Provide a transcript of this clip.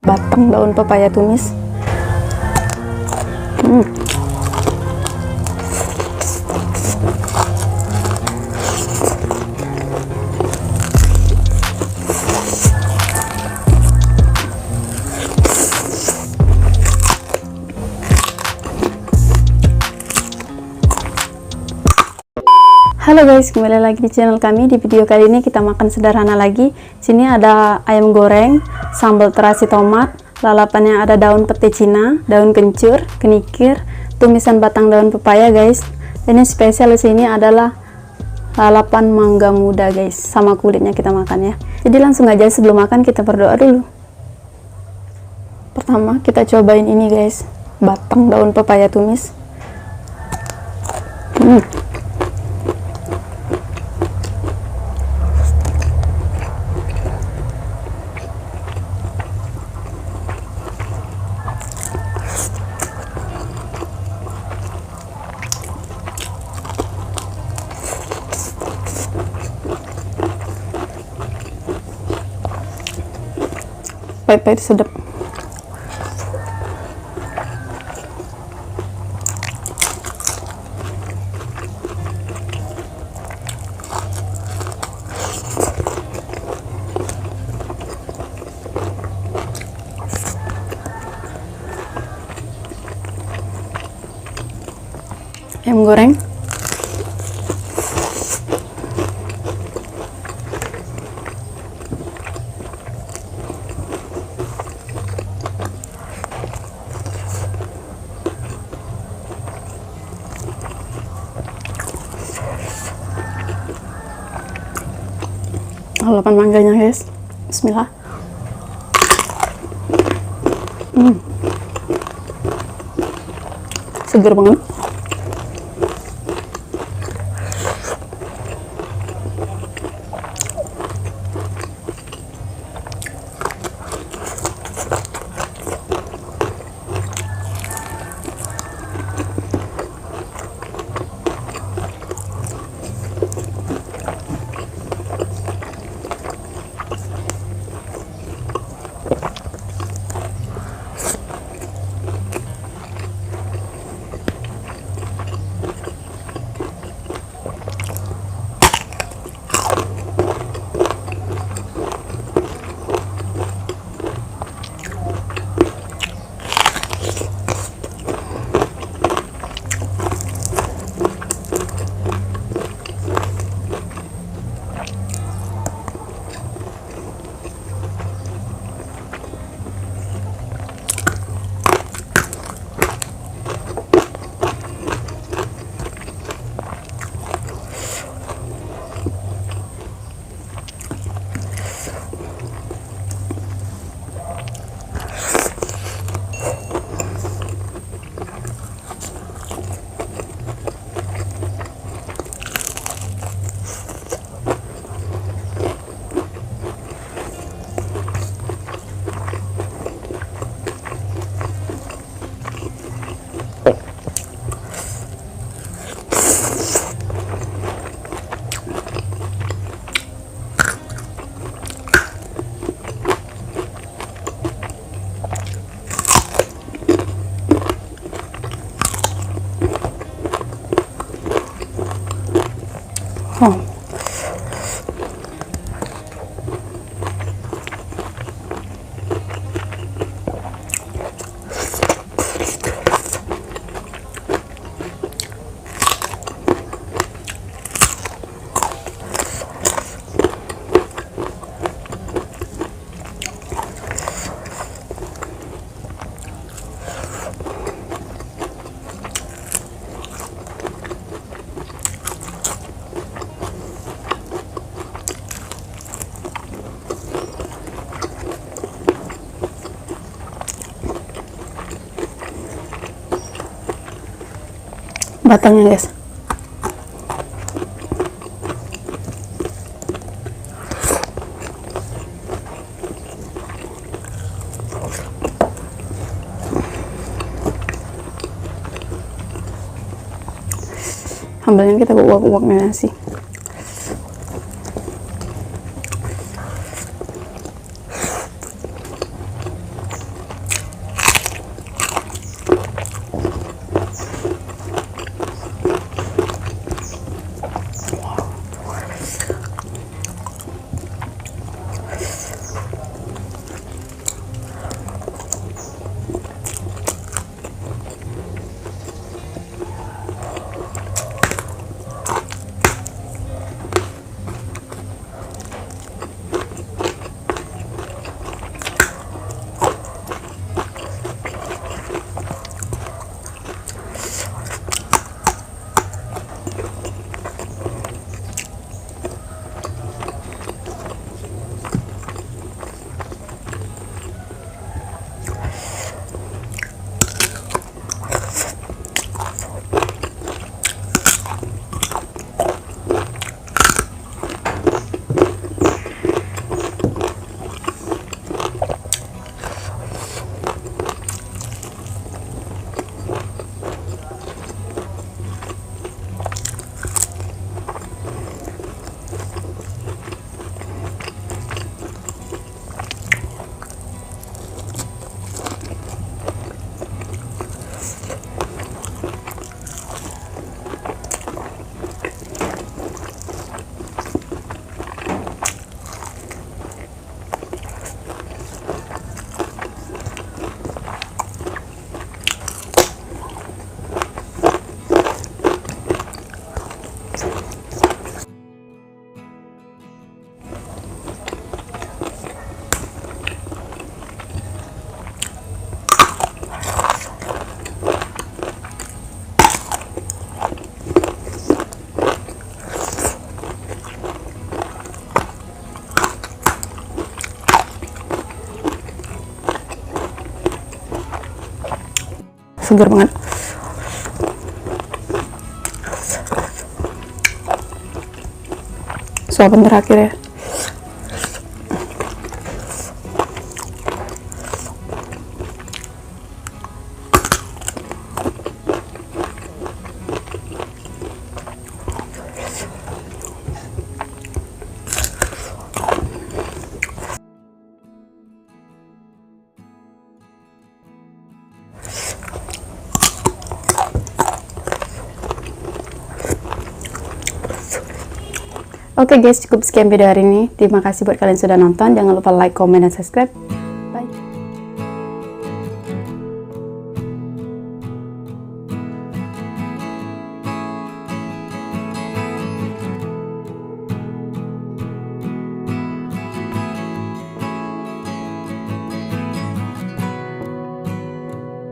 batang daun pepaya tumis. Halo guys, kembali lagi di channel kami. Di video kali ini kita makan sederhana lagi. Sini ada ayam goreng, sambal terasi tomat, lalapannya ada daun pete Cina, daun kencur, kenikir, tumisan batang daun pepaya guys. Ini spesial di sini adalah lalapan mangga muda guys, sama kulitnya kita makan ya. Jadi langsung aja sebelum makan kita berdoa dulu. Pertama kita cobain ini guys, batang daun pepaya tumis. Pahit-pahit sedap. Ayam goreng. Lalapan mangganya guys, bismillah. Seger banget. Batangnya guys. Sambalnya kita uak-uaknya nasi. segar banget. Suapan terakhir ya. Oke guys, cukup sekian video hari ini. Terima kasih buat kalian sudah nonton. Jangan lupa like, comment, dan subscribe.